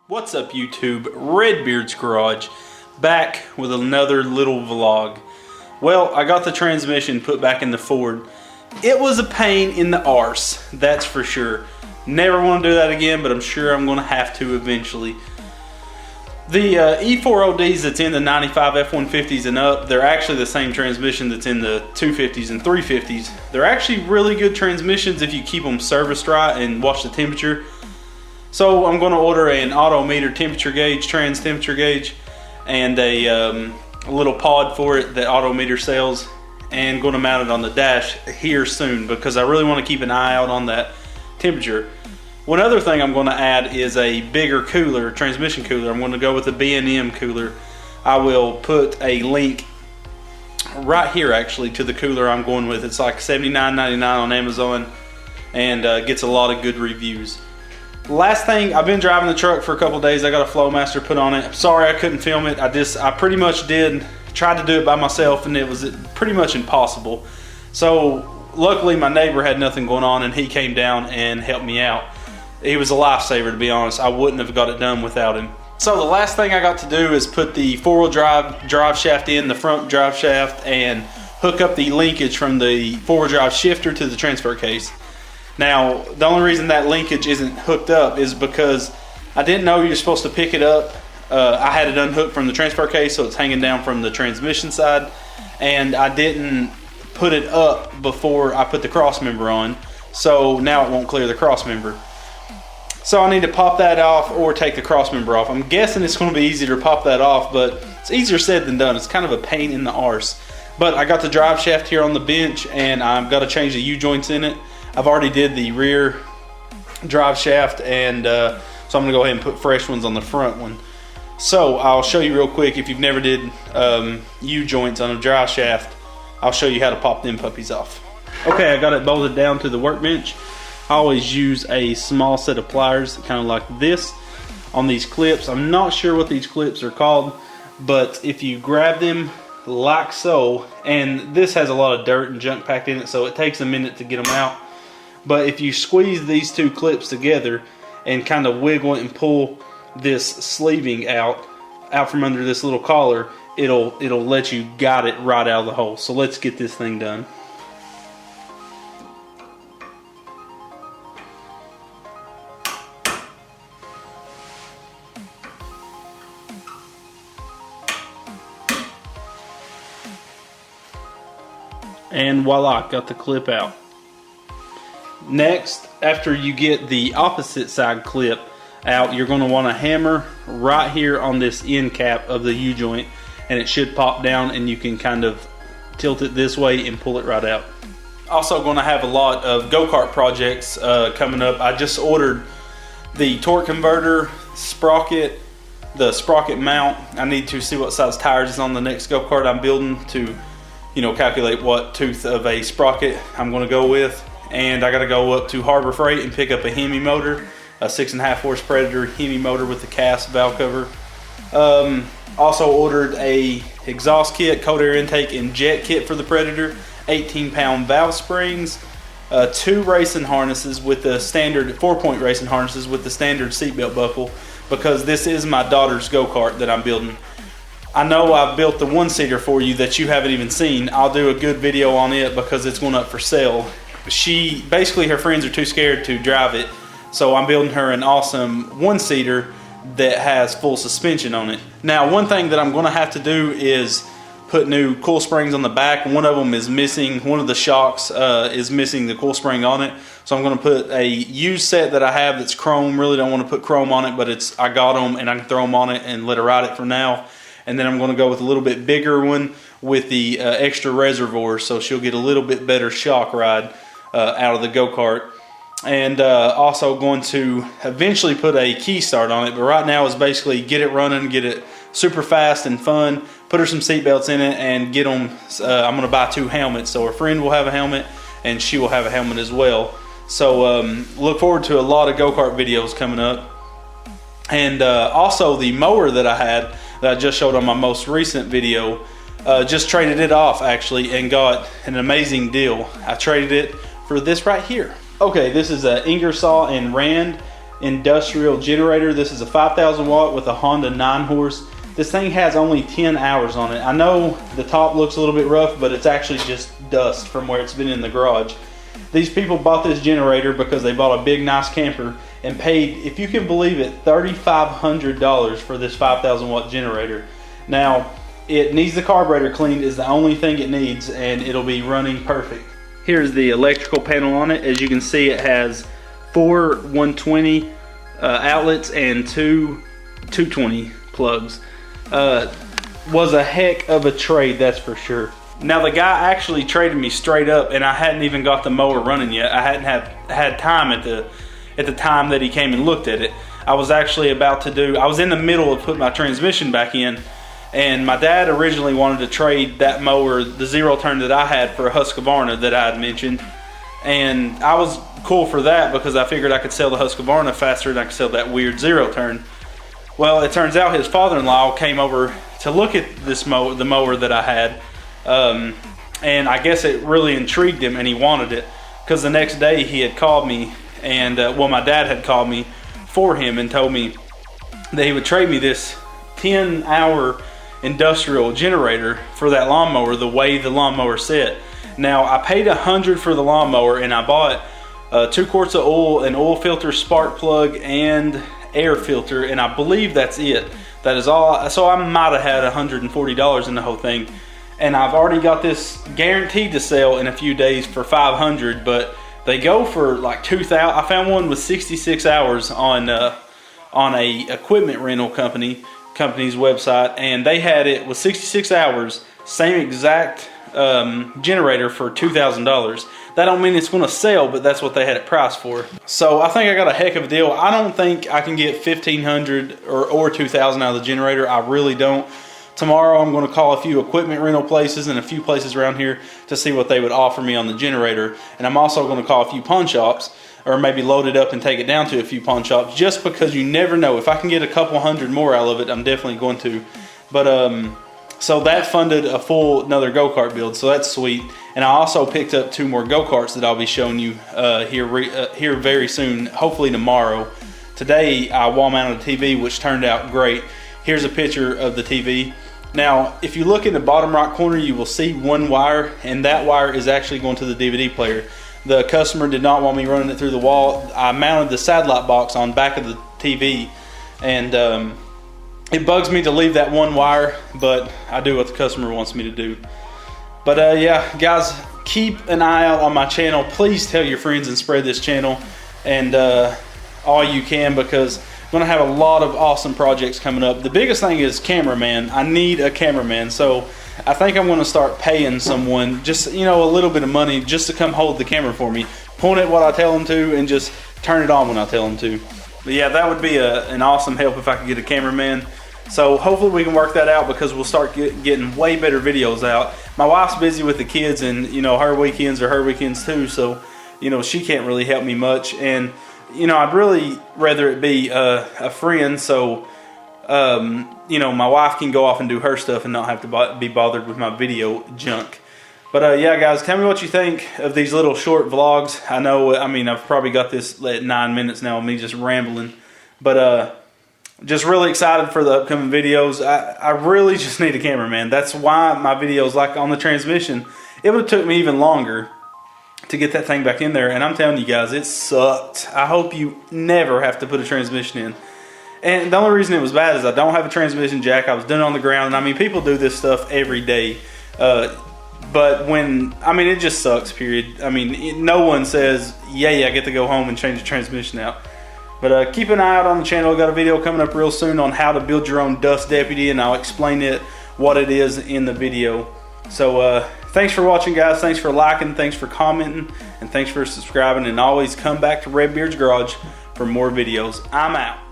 What's up YouTube, Redbeard's Garage, back with another little vlog. Well, I got the transmission put back in the Ford. It was a pain in the arse, that's for sure. Never want to do that again, but I'm sure I'm going to have to eventually. The E4ODs that's in the 95 F-150s and up, they're actually the same transmission that's in the 250s and 350s. They're actually really good transmissions if you keep them serviced right and watch the temperature. So I'm going to order an Autometer temperature gauge, trans temperature gauge, and a little pod for it that Autometer sells, and going to mount it on the dash here soon because I really want to keep an eye out on that temperature. One other thing I'm going to add is a bigger cooler, transmission cooler. I'm going to go with the B&M cooler. I will put a link right here actually to the cooler I'm going with. It's like $79.99 on Amazon and gets a lot of good reviews. Last thing, I've been driving the truck for a couple days. I got a Flowmaster put on it. I'm sorry I couldn't film it. I pretty much tried to do it by myself, and it was pretty much impossible. So luckily my neighbor had nothing going on and he came down and helped me out. He was a lifesaver, to be honest. I wouldn't have got it done without him. So the last thing I got to do is put the four-wheel drive shaft in, the front drive shaft, and hook up the linkage from the four-wheel drive shifter to the transfer case. Now, the only reason that linkage isn't hooked up is because I didn't know you're supposed to pick it up. I had it unhooked from the transfer case, so it's hanging down from the transmission side, and I didn't put it up before I put the cross member on, so now it won't clear the cross member. So I need to pop that off or take the cross member off. I'm guessing it's going to be easier to pop that off, but it's easier said than done. It's kind of a pain in the arse. But I got the drive shaft here on the bench, and I've got to change the U-joints in it. I've already did the rear drive shaft, and so I'm going to go ahead and put fresh ones on the front one. So I'll show you real quick. If you've never did U-joints on a drive shaft, I'll show you how to pop them puppies off. Okay, I got it bolted down to the workbench. I always use a small set of pliers, kind of like this, on these clips. I'm not sure what these clips are called, but if you grab them like so, and this has a lot of dirt and junk packed in it, so it takes a minute to get them out. But if you squeeze these two clips together and kind of wiggle it and pull this sleeving out from under this little collar, it'll let you guide it right out of the hole. So let's get this thing done. And voila, got the clip out. Next, after you get the opposite side clip out, you're going to want to hammer right here on this end cap of the U-joint, and it should pop down, and you can kind of tilt it this way and pull it right out. Also going to have a lot of go-kart projects coming up. I just ordered the torque converter, sprocket, the sprocket mount. I need to see what size tires is on the next go-kart I'm building to, you know, calculate what tooth of a sprocket I'm going to go with. And I got to go up to Harbor Freight and pick up a Hemi motor, a 6.5 horse Predator Hemi motor with the cast valve cover. Also ordered a exhaust kit, cold air intake and jet kit for the Predator, 18-pound valve springs, 2 racing harnesses with the standard 4-point racing harnesses with the standard seatbelt buckle, because this is my daughter's go-kart that I'm building. I know I've built the one-seater for you that you haven't even seen. I'll do a good video on it because it's going up for sale. Basically her friends are too scared to drive it, so I'm building her an awesome one-seater that has full suspension on it. Now, one thing that I'm going to have to do is put new coil springs on the back. One of them is missing. One of the shocks is missing the coil spring on it, so I'm going to put a used set that I have that's chrome. Really don't want to put chrome on it, but I got them and I can throw them on it and let her ride it for now. And then I'm going to go with a little bit bigger one with the extra reservoir, so she'll get a little bit better shock ride out of the go-kart. And also going to eventually put a key start on it, but right now is basically get it running, get it super fast and fun, put her some seat belts in it, and get them. I'm going to buy 2 helmets, so her friend will have a helmet and she will have a helmet as well. So look forward to a lot of go-kart videos coming up. And also the mower that I had that I just showed on my most recent video, just traded it off actually and got an amazing deal. I traded it for this right here. Okay, this is an Ingersoll and Rand industrial generator. This is a 5,000 watt with a Honda 9 horse. This thing has only 10 hours on it. I know the top looks a little bit rough, but it's actually just dust from where it's been in the garage. These people bought this generator because they bought a big nice camper and paid, if you can believe it, $3,500 for this 5,000 watt generator. Now, it needs the carburetor cleaned is the only thing it needs, and it'll be running perfect. Here's the electrical panel on it. As you can see, it has 4 120 outlets and 2 220 plugs. Was a heck of a trade, that's for sure. Now the guy actually traded me straight up, and I hadn't even got the mower running yet. I hadn't had time at the time that he came and looked at it. I was actually I was in the middle of putting my transmission back in, and my dad originally wanted to trade that mower, the zero turn that I had, for a Husqvarna that I had mentioned. And I was cool for that because I figured I could sell the Husqvarna faster than I could sell that weird zero turn. Well, it turns out his father-in-law came over to look at the mower that I had, and I guess it really intrigued him and he wanted it, because the next day he had called me, and my dad had called me for him and told me that he would trade me this 10-hour industrial generator for that lawnmower, the way the lawnmower set. Now, I paid $100 for the lawnmower, and I bought 2 quarts of oil, an oil filter, spark plug, and air filter, and I believe that's it. That is all. So I might have had $140 in the whole thing, and I've already got this guaranteed to sell in a few days for $500, but they go for like $2,000. I found one with 66 hours on a equipment rental company's website, and they had it with 66 hours, same exact generator, for $2,000. That don't mean it's going to sell, but that's what they had it priced for. So I think I got a heck of a deal. I don't think I can get $1,500 or $2,000 out of the generator. I really don't. Tomorrow I'm going to call a few equipment rental places and a few places around here to see what they would offer me on the generator. And I'm also going to call a few pawn shops, or maybe load it up and take it down to a few pawn shops, just because you never know. If I can get a couple hundred more out of it, I'm definitely going to. But so that funded another go-kart build, so that's sweet. And I also picked up 2 more go-karts that I'll be showing you here very soon, hopefully tomorrow. Today I wall-mounted a TV, which turned out great. Here's a picture of the TV. Now, if you look in the bottom right corner, you will see one wire, and that wire is actually going to the DVD player. The customer did not want me running it through the wall. I mounted the satellite box on back of the TV, and it bugs me to leave that one wire, but I do what the customer wants me to do. But yeah, guys, keep an eye out on my channel. Please tell your friends and spread this channel, and all you can, because I'm gonna have a lot of awesome projects coming up. The biggest thing is cameraman. I need a cameraman, so I think I'm gonna start paying someone just, a little bit of money just to come hold the camera for me, point at what I tell them to, and just turn it on when I tell them to. But yeah, that would be an awesome help if I could get a cameraman. So hopefully we can work that out, because we'll start getting way better videos out. My wife's busy with the kids, and her weekends are her weekends too, so she can't really help me much. And I'd really rather it be a friend, so my wife can go off and do her stuff and not have to be bothered with my video junk. But yeah, guys, tell me what you think of these little short vlogs. I know, I've probably got this at 9 minutes now of me just rambling, but just really excited for the upcoming videos. I really just need a cameraman. That's why my videos, like on the transmission, it would have took me even longer to get that thing back in there. And I'm telling you guys, it sucked. I hope you never have to put a transmission in. And the only reason it was bad is I don't have a transmission jack. I was doing it on the ground. And people do this stuff every day. But it just sucks, period. No one says, yay, I get to go home and change the transmission out. But keep an eye out on the channel. I've got a video coming up real soon on how to build your own dust deputy, and I'll explain what it is in the video. So thanks for watching, guys. Thanks for liking, thanks for commenting, and thanks for subscribing. And always come back to Redbeard's Garage for more videos. I'm out.